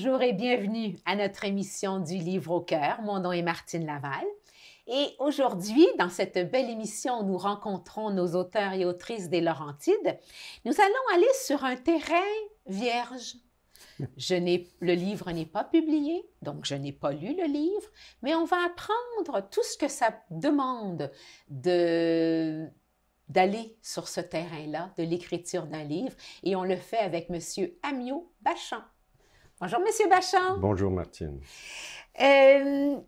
Bonjour et bienvenue à notre émission du Livre au cœur. Mon nom est Martine Laval. Et aujourd'hui, dans cette belle émission où nous rencontrons nos auteurs et autrices des Laurentides, nous allons aller sur un terrain vierge. Le livre n'est pas publié, donc je n'ai pas lu le livre, mais on va apprendre tout ce que ça demande d'aller sur ce terrain-là, de l'écriture d'un livre, et on le fait avec M. Amiot Bachand. Bonjour, M. Bachand. Bonjour, Martine. Comme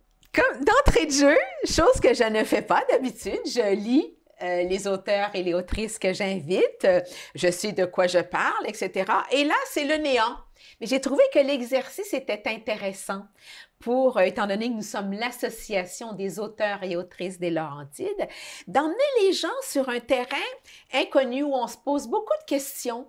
d'entrée de jeu, chose que je ne fais pas d'habitude, je lis les auteurs et les autrices que j'invite, je sais de quoi je parle, etc. Et là, c'est le néant. Mais j'ai trouvé que l'exercice était intéressant étant donné que nous sommes l'association des auteurs et autrices des Laurentides, d'emmener les gens sur un terrain inconnu où on se pose beaucoup de questions.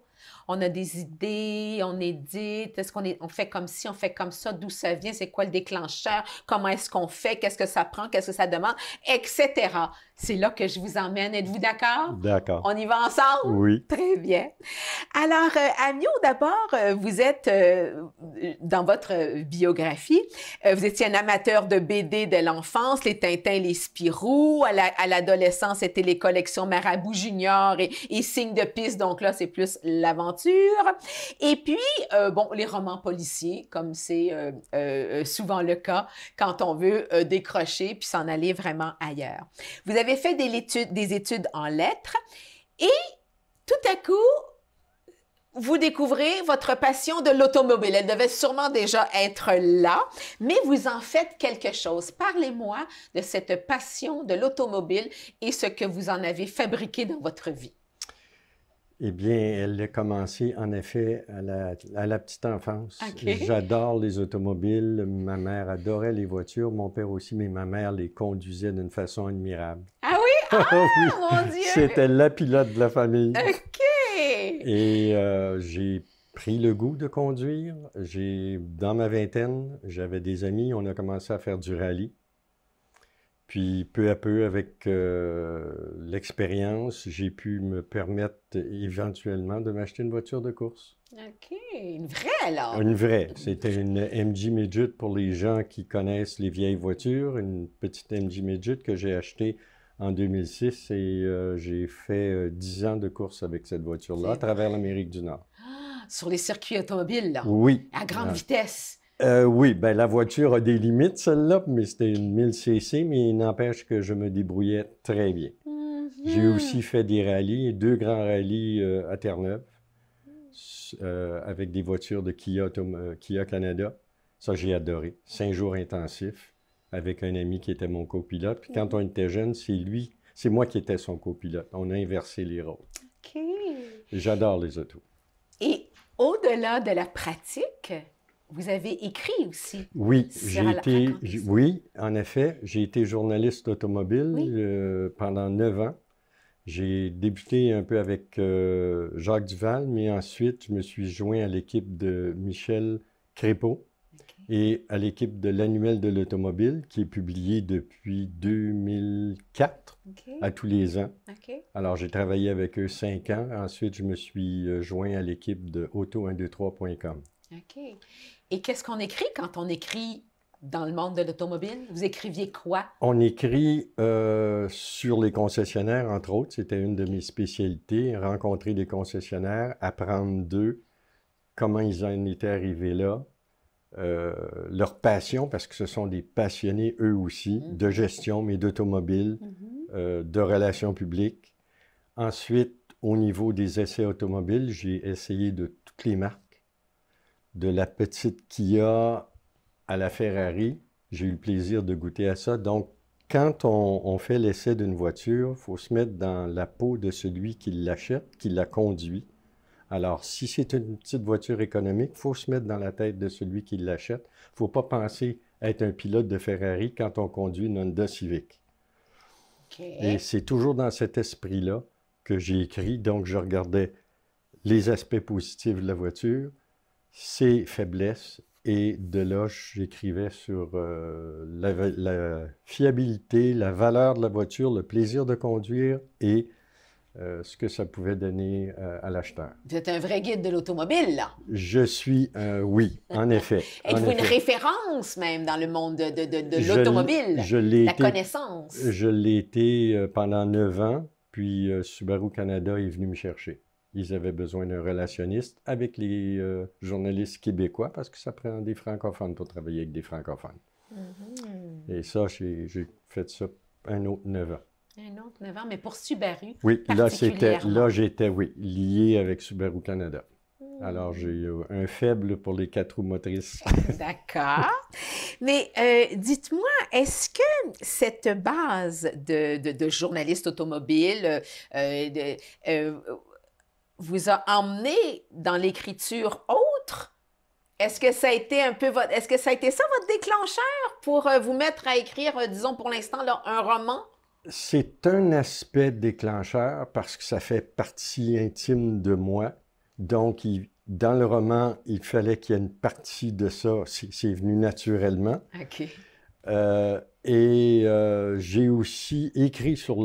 On a des idées, on édite, on fait comme ci, on fait comme ça, d'où ça vient, c'est quoi le déclencheur, comment est-ce qu'on fait, qu'est-ce que ça prend, qu'est-ce que ça demande, etc. C'est là que je vous emmène. Êtes-vous d'accord? D'accord. On y va ensemble? Oui. Très bien. Alors, Amiot, d'abord, vous êtes, dans votre biographie, vous étiez un amateur de BD dès l'enfance, les Tintins, les Spirou. À l'adolescence, c'était les collections Marabout Junior et Signes de piste. Donc là, c'est plus l'aventure. Et puis, les romans policiers, comme c'est souvent le cas quand on veut décrocher puis s'en aller vraiment ailleurs. Vous avez fait des études en lettres et tout à coup, vous découvrez votre passion de l'automobile. Elle devait sûrement déjà être là, mais vous en faites quelque chose. Parlez-moi de cette passion de l'automobile et ce que vous en avez fabriqué dans votre vie. Eh bien, elle a commencé, en effet, à la petite enfance. Okay. J'adore les automobiles. Ma mère adorait les voitures. Mon père aussi, mais ma mère les conduisait d'une façon admirable. Ah oui? Ah, oui. Mon Dieu! C'était la pilote de la famille. OK! Et j'ai pris le goût de conduire. Dans ma vingtaine, j'avais des amis. On a commencé à faire du rallye. Puis, peu à peu, avec l'expérience, j'ai pu me permettre éventuellement de m'acheter une voiture de course. OK. Une vraie, alors? Une vraie. C'était une MG Midget pour les gens qui connaissent les vieilles voitures. Une petite MG Midget que j'ai achetée en 2006 et j'ai fait 10 ans de course avec cette voiture-là à travers l'Amérique du Nord. Ah, sur les circuits automobiles, là? Oui. À grande vitesse? Oui, ben la voiture a des limites, celle-là, mais c'était une 1000 cc, mais il n'empêche que je me débrouillais très bien. J'ai aussi fait des rallyes, 2 grands rallyes à Terre-Neuve, avec des voitures de Kia Canada. Ça, j'ai adoré. 5 jours intensifs, avec un ami qui était mon copilote. Puis quand on était jeune, c'est moi qui étais son copilote. On a inversé les rôles. OK. J'adore les autos. Et au-delà de la pratique, vous avez écrit aussi. Oui, oui, en effet, j'ai été journaliste automobile pendant 9 ans. J'ai débuté un peu avec Jacques Duval, mais ensuite, je me suis joint à l'équipe de Michel Crépeau et à l'équipe de l'Annuel de l'automobile, qui est publié depuis 2004 à tous les ans. Alors, j'ai travaillé avec eux 5 ans. Ensuite, je me suis joint à l'équipe de auto123.com. OK. Et qu'est-ce qu'on écrit quand on écrit dans le monde de l'automobile? Vous écriviez quoi? On écrit sur les concessionnaires, entre autres. C'était une de mes spécialités. Rencontrer des concessionnaires, apprendre d'eux, comment ils en étaient arrivés là, leur passion, parce que ce sont des passionnés eux aussi, de gestion, mais d'automobile, de relations publiques. Ensuite, au niveau des essais automobiles, j'ai essayé de toutes les marques. De la petite Kia à la Ferrari, j'ai eu le plaisir de goûter à ça. Donc, quand on fait l'essai d'une voiture, il faut se mettre dans la peau de celui qui l'achète, qui la conduit. Alors, si c'est une petite voiture économique, il faut se mettre dans la tête de celui qui l'achète. Il ne faut pas penser être un pilote de Ferrari quand on conduit une Honda Civic. Et c'est toujours dans cet esprit-là que j'ai écrit. Donc, je regardais les aspects positifs de la voiture, ses faiblesses, et de là, j'écrivais sur la fiabilité, la valeur de la voiture, le plaisir de conduire et ce que ça pouvait donner à l'acheteur. Vous êtes un vrai guide de l'automobile, là. Je suis oui, en effet. Êtes-vous une référence même dans le monde de l'automobile, la connaissance? Je l'ai été pendant 9 ans, puis Subaru Canada est venu me chercher. Ils avaient besoin d'un relationniste avec les journalistes québécois parce que ça prend des francophones pour travailler avec des francophones. Et ça, j'ai fait ça un autre 9 ans. Un autre 9 ans, mais pour Subaru, oui, là, j'étais, oui, lié avec Subaru Canada. Alors, j'ai un faible pour les 4 roues motrices. D'accord. Mais dites-moi, est-ce que cette base de journaliste automobile vous a emmené dans l'écriture autre? Est-ce que ça a été un peu est-ce que ça a été ça votre déclencheur pour vous mettre à écrire, disons pour l'instant, là, un roman? C'est un aspect déclencheur parce que ça fait partie intime de moi. Donc, dans le roman, il fallait qu'il y ait une partie de ça. C'est venu naturellement. OK. J'ai aussi écrit sur,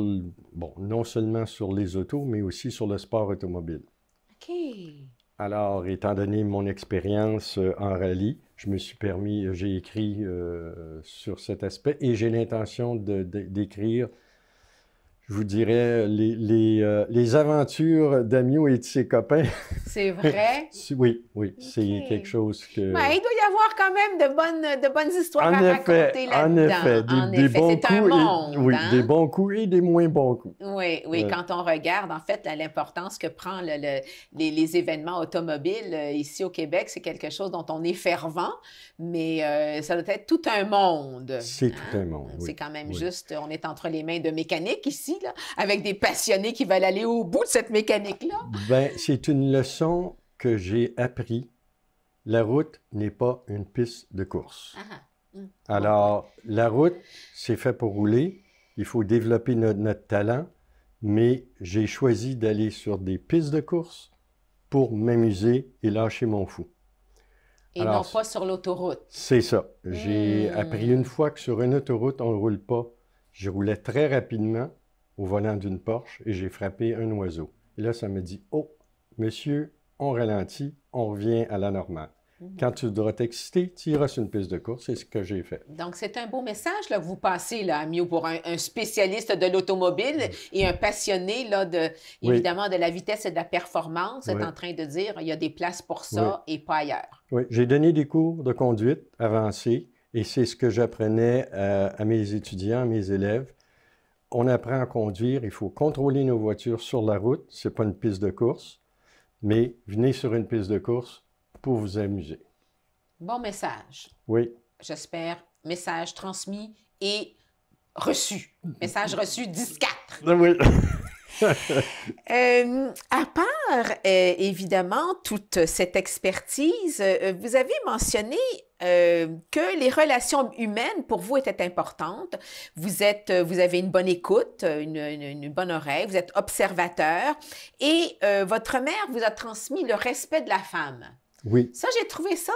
bon, non seulement sur les autos, mais aussi sur le sport automobile. OK. Alors, étant donné mon expérience en rallye, je me suis permis, j'ai écrit sur cet aspect et j'ai l'intention d'écrire, je vous dirais, les aventures d'Amiot et de ses copains. C'est vrai? Oui, c'est quelque chose que... Ben, il doit y avoir quand même de bonnes histoires à raconter là-dedans. En effet, des bons coups. C'est un monde, oui, hein? Des bons coups et des moins bons coups. Oui, quand on regarde, en fait, l'importance que prend les événements automobiles ici au Québec, c'est quelque chose dont on est fervent, mais ça doit être tout un monde. C'est tout un monde, oui. C'est quand même juste, on est entre les mains de mécaniques ici, là, avec des passionnés qui veulent aller au bout de cette mécanique-là. Bien, c'est une leçon que j'ai appris. La route n'est pas une piste de course. Alors, la route, c'est fait pour rouler. Il faut développer notre talent, mais j'ai choisi d'aller sur des pistes de course pour m'amuser et lâcher mon fou. Et alors, non pas sur l'autoroute. C'est ça. J'ai appris une fois que sur une autoroute, on ne roule pas. Je roulais très rapidement au volant d'une Porsche et j'ai frappé un oiseau. Et là, ça me dit, « Oh, monsieur, on ralentit, on revient à la normale. » Quand tu voudras t'exciter, tu iras sur une piste de course. C'est ce que j'ai fait. Donc, c'est un beau message là, que vous passez, là, Amiot, pour un spécialiste de l'automobile et un passionné, là, évidemment, de la vitesse et de la performance. Vous êtes en train de dire, il y a des places pour ça et pas ailleurs. Oui, j'ai donné des cours de conduite avancés et c'est ce que j'apprenais à mes étudiants, à mes élèves. On apprend à conduire, il faut contrôler nos voitures sur la route. Ce n'est pas une piste de course, mais venez sur une piste de course pour vous amuser. Bon message. Oui. J'espère. Message transmis et reçu. Message reçu 10-4. Oui. À part, évidemment, toute cette expertise, vous avez mentionné que les relations humaines, pour vous, étaient importantes. Vous avez une bonne écoute, une bonne oreille, vous êtes observateur et votre mère vous a transmis le respect de la femme. Oui. Ça, j'ai trouvé ça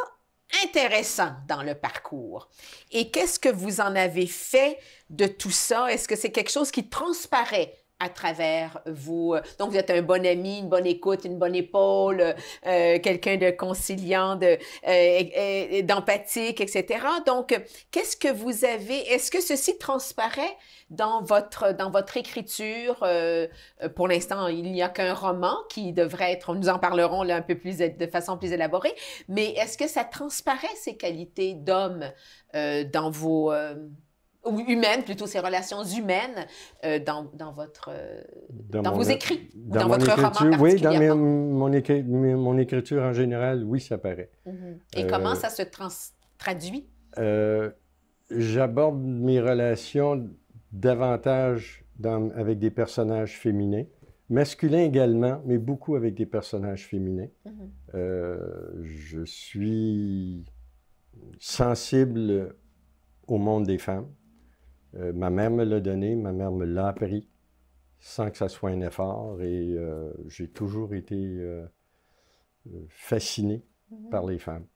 intéressant dans le parcours. Et qu'est-ce que vous en avez fait de tout ça? Est-ce que c'est quelque chose qui transparaît à travers vous? Donc, vous êtes un bon ami, une bonne écoute, une bonne épaule, quelqu'un de conciliant, d'empathique, etc. Donc, qu'est-ce que vous avez? Est-ce que ceci transparaît dans votre écriture? Pour l'instant, il n'y a qu'un roman qui devrait être, nous en parlerons là un peu plus de façon plus élaborée, mais est-ce que ça transparaît ces qualités d'homme dans vos... ou humaines, plutôt ces relations humaines dans vos écrits, dans votre roman particulièrement? Oui, dans mon écriture en général, oui, ça paraît. Et comment ça se traduit? J'aborde mes relations davantage avec des personnages féminins, masculins également, mais beaucoup avec des personnages féminins. Je suis sensible au monde des femmes. Ma mère me l'a donné, ma mère me l'a appris sans que ça soit un effort et j'ai toujours été fasciné par les femmes.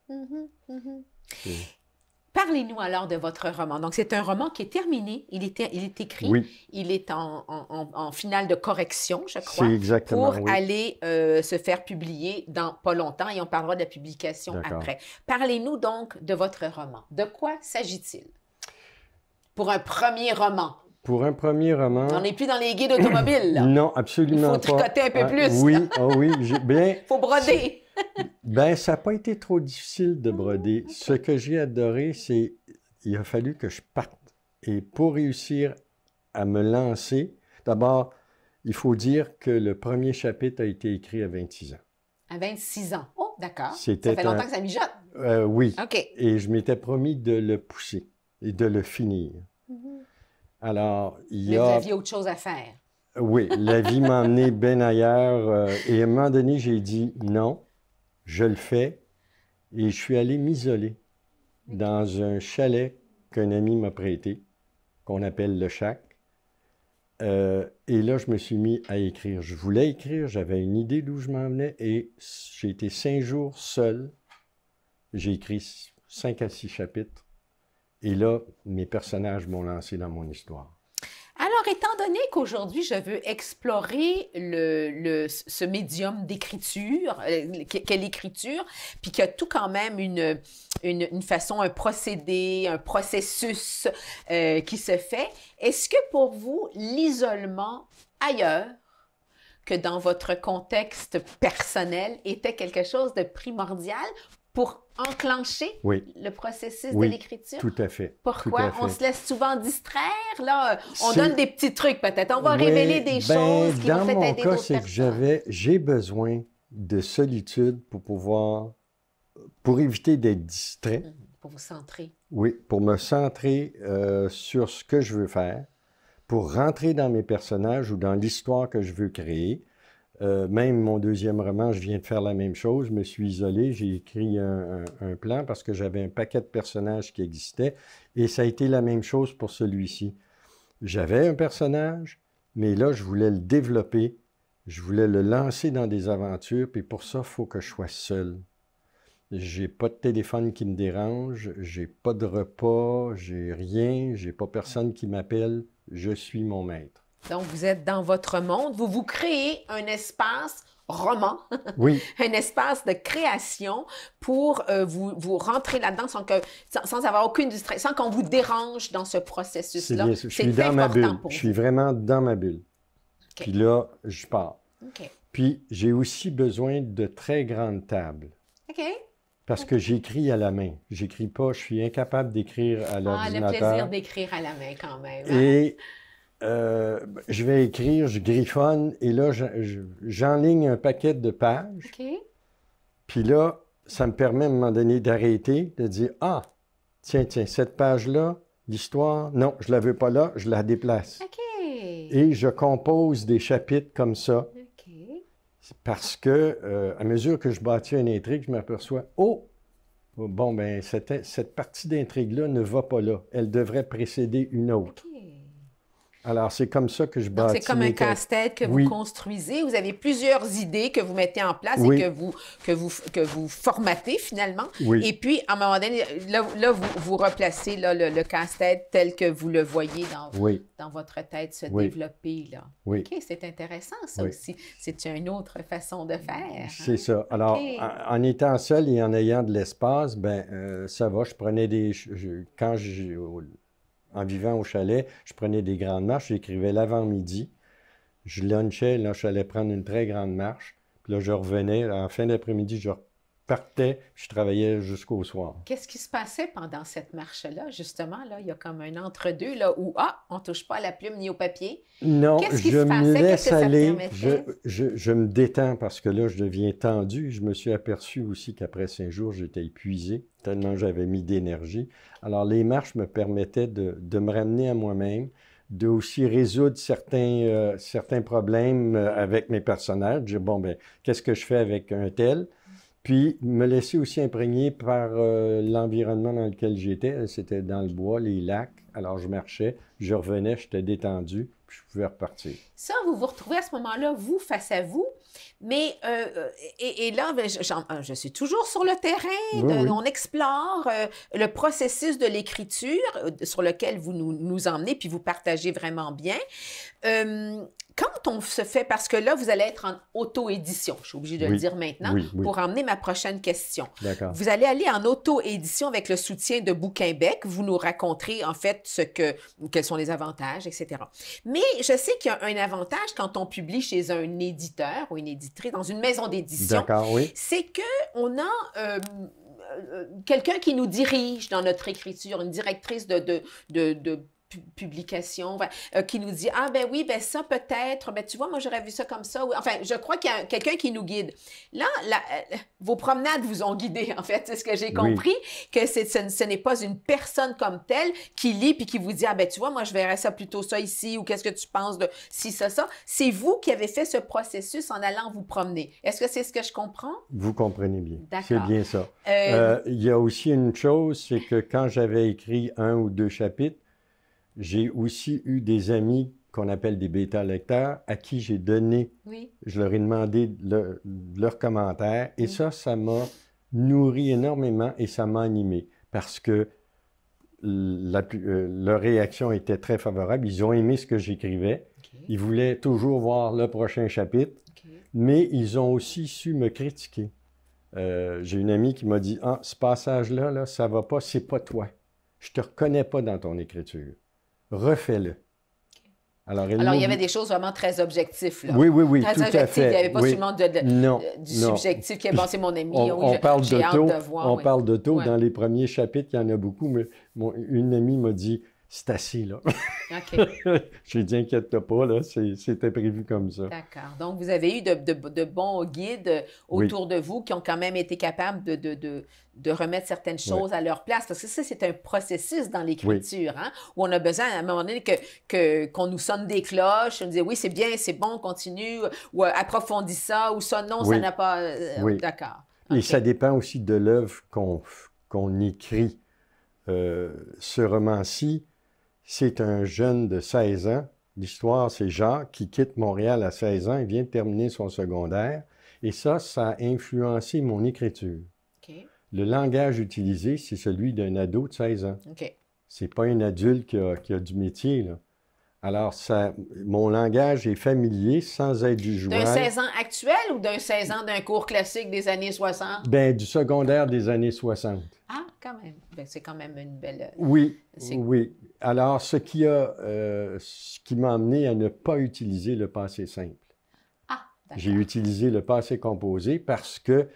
Par Parlez-nous alors de votre roman. Donc, c'est un roman qui est terminé, il est écrit, Oui, il est en finale de correction, je crois, c'est exactement, pour oui. aller se faire publier dans pas longtemps et on parlera de la publication D'accord. après. Parlez-nous donc de votre roman. De quoi s'agit-il? Pour un premier roman. Pour un premier roman... On n'est plus dans les guides automobiles, là. Non, Il absolument faut pas. tricoter un peu plus. Oui, ah oui, bien... Il faut broder. Ben, ça n'a pas été trop difficile de broder. Ce que j'ai adoré, c'est il a fallu que je parte. Et pour réussir à me lancer, d'abord, il faut dire que le premier chapitre a été écrit à 26 ans. À 26 ans. Oh, d'accord. Ça C'était fait longtemps que ça mijote. Oui. OK. Et je m'étais promis de le pousser et de le finir. Alors, il Mais y vous a... aviez autre chose à faire. Oui, la vie m'a emmené bien ailleurs. Et à un moment donné, j'ai dit non, je le fais. Et je suis allé m'isoler dans un chalet qu'un ami m'a prêté, qu'on appelle le Chac. Et là, je me suis mis à écrire. Je voulais écrire, j'avais une idée d'où je m'en venais et j'ai été 5 jours seul. J'ai écrit 5 à 6 chapitres. Et là, mes personnages m'ont lancé dans mon histoire. Alors, étant donné qu'aujourd'hui, je veux explorer ce médium d'écriture, qu'est l'écriture, puis qu'il y a tout quand même une façon, un procédé, un processus qui se fait, est-ce que pour vous, l'isolement ailleurs que dans votre contexte personnel était quelque chose de primordial pour enclencher Oui. le processus Oui, de l'écriture? tout à fait. Pourquoi? Tout à On fait. se laisse souvent distraire, là. On C'est- donne des petits trucs, peut-être. On va Oui, révéler des choses qui vont dans peut-être mon aider cas, d'autres c'est que personnes. j'ai besoin de solitude pour éviter d'être distrait. Pour vous centrer. Oui, pour me centrer sur ce que je veux faire, pour rentrer dans mes personnages ou dans l'histoire que je veux créer. Même mon deuxième roman, je viens de faire la même chose. Je me suis isolé, j'ai écrit un plan parce que j'avais un paquet de personnages qui existaient et ça a été la même chose pour celui-ci. J'avais un personnage, mais là, je voulais le développer, je voulais le lancer dans des aventures, puis pour ça, il faut que je sois seul. J'ai pas de téléphone qui me dérange, j'ai pas de repas, j'ai rien, j'ai pas personne qui m'appelle, je suis mon maître. Donc, vous êtes dans votre monde. Vous créez un espace roman, Oui, un espace de création pour vous rentrer là-dedans sans avoir aucune distraction, sans qu'on vous dérange dans ce c'est processus-là. bien ça. Je suis C'est dans ma bulle. important pour Je vous. suis vraiment dans ma bulle. OK. Puis là, je pars. OK. Puis j'ai aussi besoin de très grandes tables. OK. Parce que j'écris à la main. J'écris pas, je suis incapable d'écrire à Ah, le l'ordinateur. plaisir d'écrire à la main quand même. Hein? Et je vais écrire, je griffonne, et là, j'enligne un paquet de pages. OK. Puis là, ça me permet à un moment donné d'arrêter, de dire, ah, tiens, cette page-là, l'histoire, non, je la veux pas là, je la déplace. OK. Et je compose des chapitres comme ça. OK. Parce que, à mesure que je bâtis une intrigue, je m'aperçois, oh, bon, ben, cette partie d'intrigue-là ne va pas là. Elle devrait précéder une autre. OK. Alors, c'est comme ça que je Donc, bâtis c'est comme un mes textes. casse-tête que Oui. vous construisez. Vous avez plusieurs idées que vous mettez en place Oui. et que vous formatez finalement. Oui. Et puis, à un moment donné, là vous replacez là, le casse-tête tel que vous le voyez Oui, dans votre tête se Oui. développer. Là. oui, OK, c'est intéressant ça Oui. aussi. C'est une autre façon de faire. c'est hein? ça. Alors, OK. en étant seul et en ayant de l'espace, ça va. Je prenais en vivant au chalet, je prenais des grandes marches, j'écrivais l'avant-midi. Je lunchais, là, j'allais prendre une très grande marche. Puis là, je revenais, en fin d'après-midi, je repartais, je travaillais jusqu'au soir. Qu'est-ce qui se passait pendant cette marche-là? Justement, là, il y a comme un entre-deux là, où, on ne touche pas à la plume ni au papier. Non, Qu'est-ce qui je se me passait? Qu'est-ce laisse que ça aller, permettait? je me détends parce que là, je deviens tendu. Je me suis aperçu aussi qu'après 5 jours, j'étais épuisé, tellement j'avais mis d'énergie. Alors, les marches me permettaient de me ramener à moi-même, de aussi résoudre certains problèmes avec mes personnages. Dire, bon, ben, qu'est-ce que je fais avec un tel? Puis, me laisser aussi imprégner par l'environnement dans lequel j'étais. C'était dans le bois, les lacs. Alors, je marchais, je revenais, j'étais détendu, puis je pouvais repartir. Ça, vous vous retrouvez à ce moment-là, vous, face à vous, Mais, et là, ben, je suis toujours sur le terrain, Oui, oui. on explore le processus de l'écriture sur lequel vous nous emmenez, puis vous partagez vraiment bien. Quand on se fait, parce que là, vous allez être en auto-édition, je suis obligée de le Oui, dire maintenant, oui, oui. pour emmener ma prochaine question. D'accord. Vous allez aller en auto-édition avec le soutien de Bouquinbec. Vous nous raconterez en fait quels sont les avantages, etc. Mais je sais qu'il y a un avantage quand on publie chez un éditeur ou une éditrice, dans une maison d'édition, D'accord, oui. c'est qu'on a quelqu'un qui nous dirige dans notre écriture, une directrice de publication, qui nous dit, ah ben oui, ben ça peut-être, ben tu vois, moi j'aurais vu ça comme ça. Enfin, je crois qu'il y a quelqu'un qui nous guide. Là, vos promenades vous ont guidé, en fait, c'est ce que j'ai compris, que ce n'est pas une personne comme telle qui lit puis qui vous dit, ah ben tu vois, moi je verrais ça plutôt ça ici, ou qu'est-ce que tu penses de si, ça. C'est vous qui avez fait ce processus en allant vous promener. Est-ce que c'est ce que je comprends? Vous comprenez bien. D'accord. C'est bien ça. Il y a aussi une chose, c'est que quand j'avais écrit 1 ou 2 chapitres, j'ai aussi eu des amis qu'on appelle des bêta-lecteurs à qui j'ai donné, je leur ai demandé leurs commentaires et ça m'a nourri énormément et ça m'a animé parce que leur réaction était très favorable. Ils ont aimé ce que j'écrivais. Ils voulaient toujours voir le prochain chapitre, mais ils ont aussi su me critiquer. J'ai une amie qui m'a dit « Ah, ce passage-là, là, ça va pas, c'est pas toi. Je te reconnais pas dans ton écriture. Refais-le. » Alors, il y avait des choses vraiment très objectives, là. Oui, très tout à fait. Il n'y avait pas seulement non, du subjectif qui est bon, c'est mon ami. On parle j'ai hâte de voir. On parle d'auto. Dans les premiers chapitres, il y en a beaucoup, mais une amie m'a dit « C'est assez, là. » J'ai dit « Inquiète-toi pas, là, c'était prévu comme ça. » D'accord. Donc, vous avez eu de bons guides autour de vous qui ont quand même été capables de remettre certaines choses à leur place. Parce que ça, c'est un processus dans l'écriture, hein, où on a besoin, à un moment donné, qu'on nous sonne des cloches, on nous dit « Oui, c'est bien, c'est bon, continue », ou « Approfondis ça », ou « Ça, non, ça n'a pas... » D'accord. Et ça dépend aussi de l'œuvre qu'on écrit. Ce roman-ci, c'est un jeune de 16 ans. L'histoire, c'est Jacques qui quitte Montréal à 16 ans. Il vient de terminer son secondaire. Et ça a influencé mon écriture. Le langage utilisé, c'est celui d'un ado de 16 ans. C'est pas un adulte qui a du métier, là. Alors, mon langage est familier sans être du joual. D'un 16 ans actuel ou d'un 16 ans d'un cours classique des années 60? Bien, du secondaire des années 60. Ah, quand même. Ben, c'est quand même une belle... Oui. Alors, ce qui m'a amené à ne pas utiliser le passé simple. Ah, d'accord. J'ai utilisé le passé composé parce que,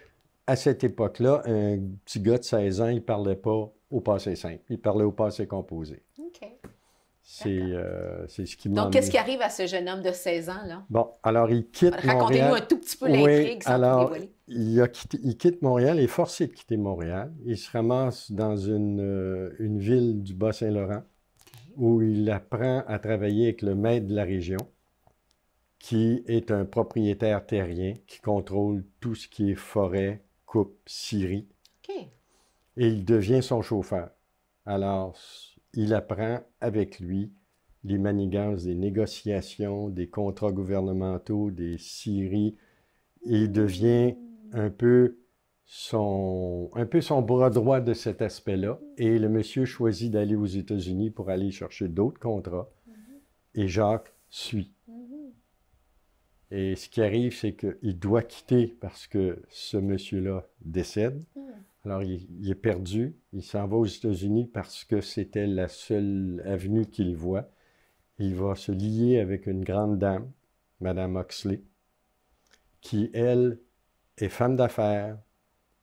à cette époque-là, un petit gars de 16 ans, il ne parlait pas au passé simple. Il parlait au passé composé. OK. C'est ce qui m'a Donc, qu'est-ce qui arrive à ce jeune homme de 16 ans, là? Bon, alors il quitte Montréal. Racontez-nous un tout petit peu l'intrigue sans tout dévoiler. Il quitte Montréal, il est forcé de quitter Montréal. Il se ramasse dans une ville du Bas-Saint-Laurent où il apprend à travailler avec le maître de la région, qui est un propriétaire terrien qui contrôle tout ce qui est forêt, coupe, scierie. Et il devient son chauffeur. Alors, il apprend avec lui les manigances des négociations, des contrats gouvernementaux, des scieries. Et il devient un peu son bras droit de cet aspect-là. Et le monsieur choisit d'aller aux États-Unis pour aller chercher d'autres contrats. Et Jacques suit. Et ce qui arrive, c'est qu'il doit quitter parce que ce monsieur-là décède. Alors, il est perdu. Il s'en va aux États-Unis parce que c'était la seule avenue qu'il voit. Il va se lier avec une grande dame, Madame Huxley, qui, elle, est femme d'affaires,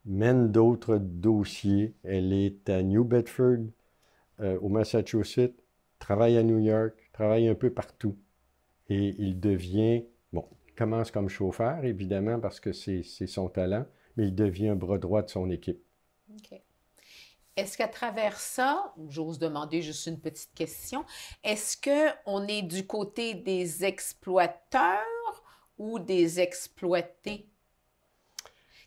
mène d'autres dossiers. Elle est à New Bedford, au Massachusetts, travaille à New York, travaille un peu partout. Et il devient, il commence comme chauffeur, évidemment, parce que c'est son talent, mais il devient un bras droit de son équipe. OK. Est-ce qu'à travers ça, j'ose demander juste une petite question, est-ce qu'on est du côté des exploiteurs ou des exploités?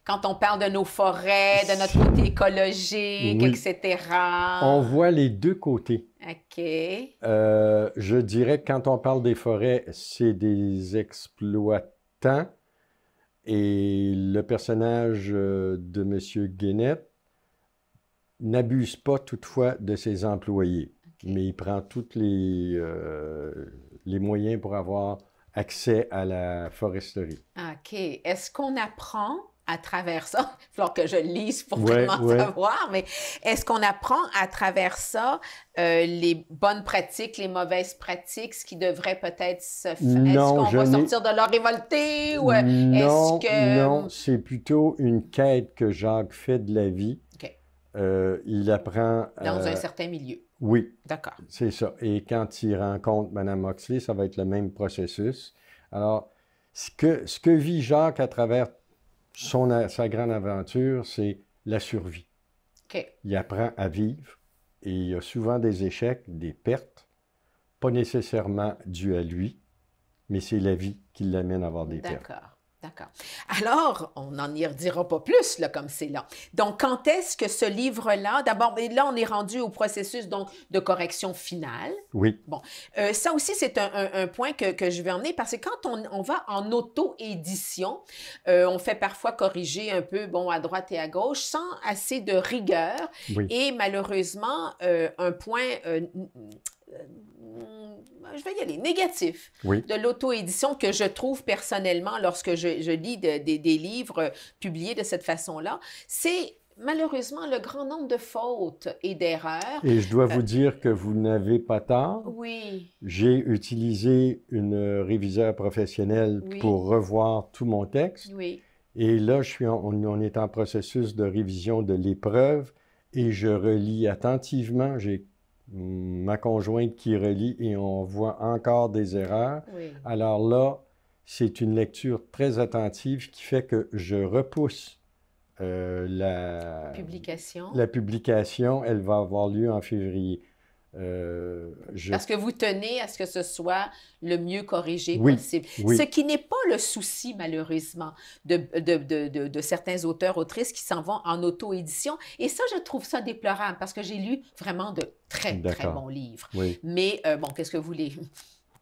Quand on parle de nos forêts, de notre côté écologique, etc. On voit les deux côtés. OK. Je dirais que quand on parle des forêts, c'est des exploitants. Et le personnage de M. Guénette n'abuse pas toutefois de ses employés, mais il prend tous les moyens pour avoir accès à la foresterie. OK. Est-ce qu'on apprend à travers ça, il va falloir que je le lise pour vraiment savoir, mais est-ce qu'on apprend à travers ça les bonnes pratiques, les mauvaises pratiques, ce qui devrait peut-être se faire? Est-ce qu'on va sortir de leur révolté? Ou non, est-ce que... non, c'est plutôt une quête que Jacques fait de la vie. Okay. Il apprend... Dans un certain milieu. Oui. D'accord. C'est ça. Et quand il rencontre Mme Oxley, ça va être le même processus. Alors, ce que vit Jacques à travers sa grande aventure, c'est la survie. Okay. Il apprend à vivre et il y a souvent des échecs, des pertes, pas nécessairement dues à lui, mais c'est la vie qui l'amène à avoir des pertes. D'accord. D'accord. Alors, on n'en y redira pas plus, là, comme c'est là. Donc, quand est-ce que ce livre-là, d'abord, là, on est rendu au processus, donc, de correction finale. Oui. Bon, ça aussi, c'est un point que je vais emmener, parce que quand on va en auto-édition, on fait parfois corriger un peu, bon, à droite et à gauche, sans assez de rigueur. Oui. Et malheureusement, un point... je vais y aller, négatif de l'auto-édition que je trouve personnellement lorsque je lis des livres publiés de cette façon-là, c'est malheureusement le grand nombre de fautes et d'erreurs. Et je dois vous dire que vous n'avez pas tort. Oui. J'ai utilisé une réviseur professionnelle pour revoir tout mon texte. Oui. Et là, on est en processus de révision de l'épreuve et je relis attentivement. J'ai ma conjointe qui relit et on voit encore des erreurs. Oui. Alors là, c'est une lecture très attentive qui fait que je repousse la publication. Elle va avoir lieu en février. Parce que vous tenez à ce que ce soit le mieux corrigé possible. Oui. Ce qui n'est pas le souci, malheureusement, de certains auteurs, autrices qui s'en vont en auto-édition. Et ça, je trouve ça déplorable parce que j'ai lu vraiment de très bons livres. Oui. Mais bon, qu'est-ce que vous voulez?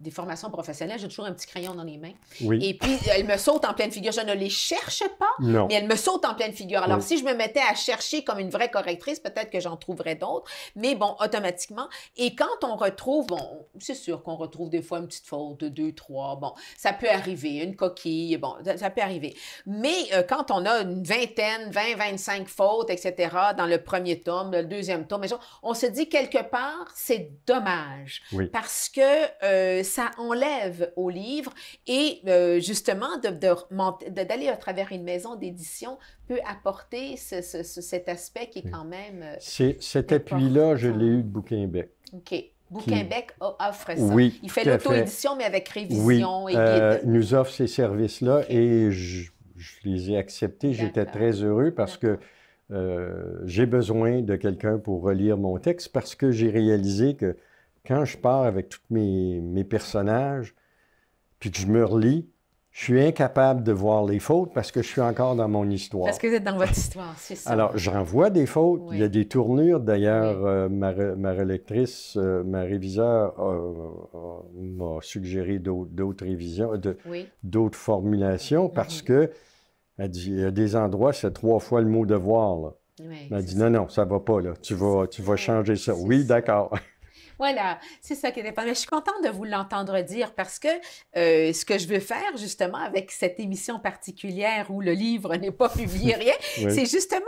Des formations professionnelles, j'ai toujours un petit crayon dans les mains. Oui. Et puis, elles me sautent en pleine figure. Je ne les cherche pas, mais elles me sautent en pleine figure. Alors, si je me mettais à chercher comme une vraie correctrice, peut-être que j'en trouverais d'autres, mais bon, automatiquement. Et quand on retrouve, bon, c'est sûr qu'on retrouve des fois une petite faute de 2, 3, bon, ça peut arriver, une coquille, bon, ça peut arriver. Mais quand on a une vingtaine, 20, 25 fautes, etc., dans le premier tome, le deuxième tome, on se dit quelque part, c'est dommage. Parce que ça enlève au livre et justement d'aller à travers une maison d'édition peut apporter cet aspect qui est quand même cet appui-là, je l'ai eu de Bouquin-Bec. OK. Bouquin-Bec offre ça. Oui, il fait l'auto-édition, mais avec révision et guide. Il nous offre ces services-là et je les ai acceptés. J'étais très heureux parce que j'ai besoin de quelqu'un pour relire mon texte parce que j'ai réalisé que quand je pars avec tous mes personnages, puis que je me relis, je suis incapable de voir les fautes parce que je suis encore dans mon histoire. Parce que vous êtes dans votre histoire, c'est ça. Alors, j'en vois des fautes. Il y a des tournures. D'ailleurs, ma relectrice, ma réviseur m'a suggéré d'autres révisions, d'autres formulations parce que elle dit, il y a des endroits, c'est 3 fois le mot devoir. Là. Elle a dit, non, ça va pas. Là. Tu vas changer ça. Oui, d'accord. Voilà, c'est ça qui est important. Mais je suis contente de vous l'entendre dire parce que ce que je veux faire justement avec cette émission particulière où le livre n'est pas publié, rien, c'est justement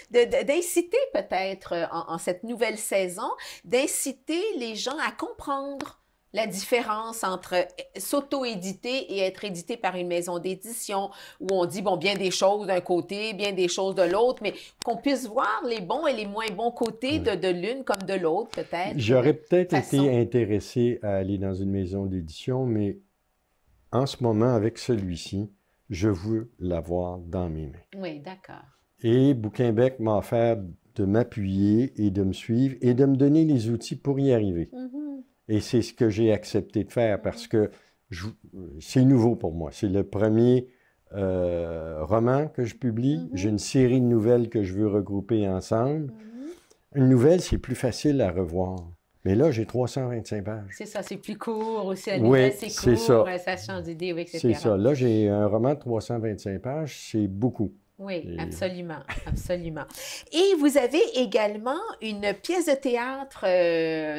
d'inciter peut-être en cette nouvelle saison, d'inciter les gens à comprendre la différence entre s'auto-éditer et être édité par une maison d'édition où on dit, bon, bien des choses d'un côté, bien des choses de l'autre, mais qu'on puisse voir les bons et les moins bons côtés de l'une comme de l'autre, peut-être. J'aurais peut-être été intéressé à aller dans une maison d'édition, mais en ce moment, avec celui-ci, je veux l'avoir dans mes mains. Oui, d'accord. Et Bouquin-Bec m'a offert de m'appuyer et de me suivre et de me donner les outils pour y arriver. Et c'est ce que j'ai accepté de faire parce que c'est nouveau pour moi. C'est le premier roman que je publie. J'ai une série de nouvelles que je veux regrouper ensemble. Une nouvelle, c'est plus facile à revoir. Mais là, j'ai 325 pages. C'est ça, c'est plus court aussi, la Oui, vitesse, c'est c'est court, ça. ça change d'idée, oui, etc. C'est ça. Là, j'ai un roman de 325 pages, c'est beaucoup. Oui, Et- absolument, absolument. Et vous avez également une pièce de théâtre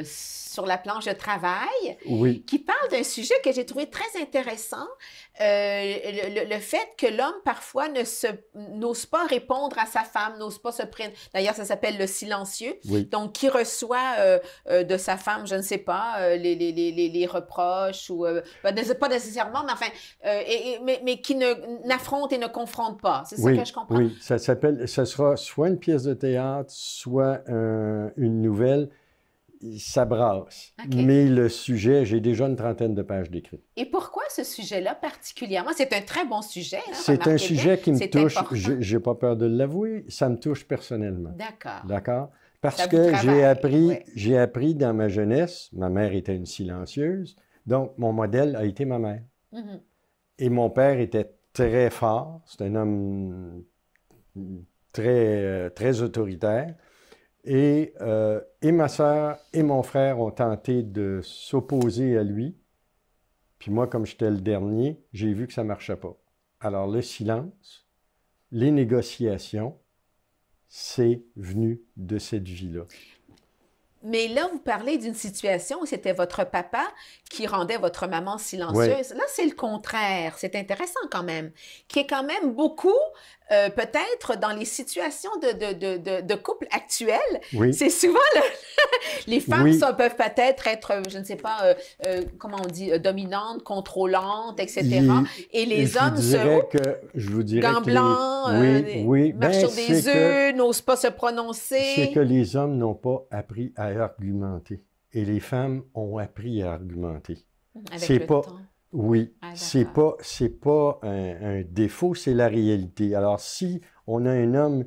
sur la planche de travail Oui, qui parle d'un sujet que j'ai trouvé très intéressant, le fait que l'homme parfois n'ose pas répondre à sa femme, n'ose pas se prendre. D'ailleurs, ça s'appelle le silencieux. oui. Donc, qui reçoit de sa femme, je ne sais pas, les reproches ou pas nécessairement, mais enfin, mais qui n'affronte et ne confronte pas. C'est ça Oui, que je comprends. oui, ça sera soit une pièce de théâtre, soit une nouvelle. Ça brasse. OK. Mais le sujet, j'ai déjà une trentaine de pages d'écrit. Et pourquoi ce sujet-là particulièrement? C'est un très bon sujet, hein, C'est un remarquez sujet bien. qui me C'est touche, important. j'ai pas peur de l'avouer, ça me touche personnellement. D'accord. D'accord? Parce Ça vous que travaille, ouais. j'ai appris dans ma jeunesse, ma mère était une silencieuse, donc mon modèle a été ma mère. Mhm. Et mon père était très fort, c'est un homme très autoritaire. Et ma sœur et mon frère ont tenté de s'opposer à lui. Puis moi, comme j'étais le dernier, j'ai vu que ça ne marchait pas. Alors le silence, les négociations, c'est venu de cette vie-là. Mais là, vous parlez d'une situation où c'était votre papa qui rendait votre maman silencieuse. Là, c'est le contraire. C'est intéressant quand même. Qui est quand même beaucoup, peut-être dans les situations de couple actuels, Oui, c'est souvent les femmes oui, peuvent peut-être être, je ne sais pas, comment on dit, dominantes, contrôlantes, etc. Et les hommes je vous dirais gants que blancs, oui, marchent ben, sur des œufs, n'osent pas se c'est prononcer. que les hommes n'ont pas appris à argumenter. Et les femmes ont appris à argumenter. Avec C'est le pas, temps. oui, Ah, c'est pas un défaut, c'est la réalité. Alors, si on a un homme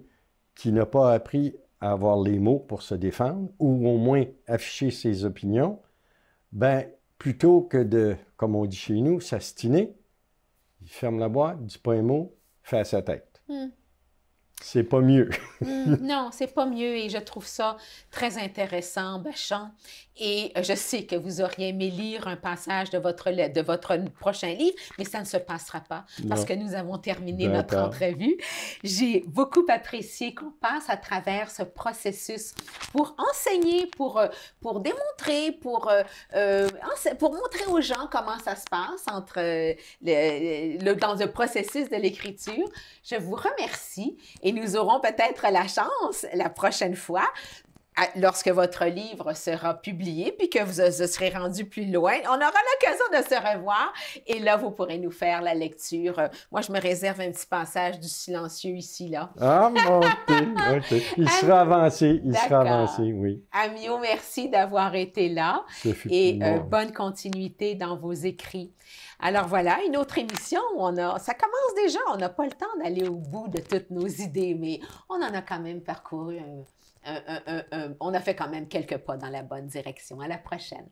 qui n'a pas appris à avoir les mots pour se défendre, ou au moins afficher ses opinions, ben, plutôt que de, comme on dit chez nous, s'astiner, il ferme la boîte, dit pas un mot, fait à sa tête. C'est pas mieux. Non, c'est pas mieux et je trouve ça très intéressant, Bachand. Et je sais que vous auriez aimé lire un passage de votre prochain livre, mais ça ne se passera pas parce Non. que nous avons terminé notre D'accord. entrevue. J'ai beaucoup apprécié qu'on passe à travers ce processus pour enseigner, pour démontrer, pour montrer aux gens comment ça se passe dans le processus de l'écriture. Je vous remercie et nous aurons peut-être la chance la prochaine fois, lorsque votre livre sera publié, puis que vous serez rendu plus loin, on aura l'occasion de se revoir et là, vous pourrez nous faire la lecture. Moi, je me réserve un petit passage du silencieux ici, là. Ah, mon Dieu, OK. Il sera avancé, D'accord. oui. Amio, merci d'avoir été là Ce fut et bon. bonne continuité dans vos écrits. Alors voilà, une autre émission où ça commence déjà, on n'a pas le temps d'aller au bout de toutes nos idées, mais on en a quand même parcouru, on a fait quand même quelques pas dans la bonne direction. À la prochaine.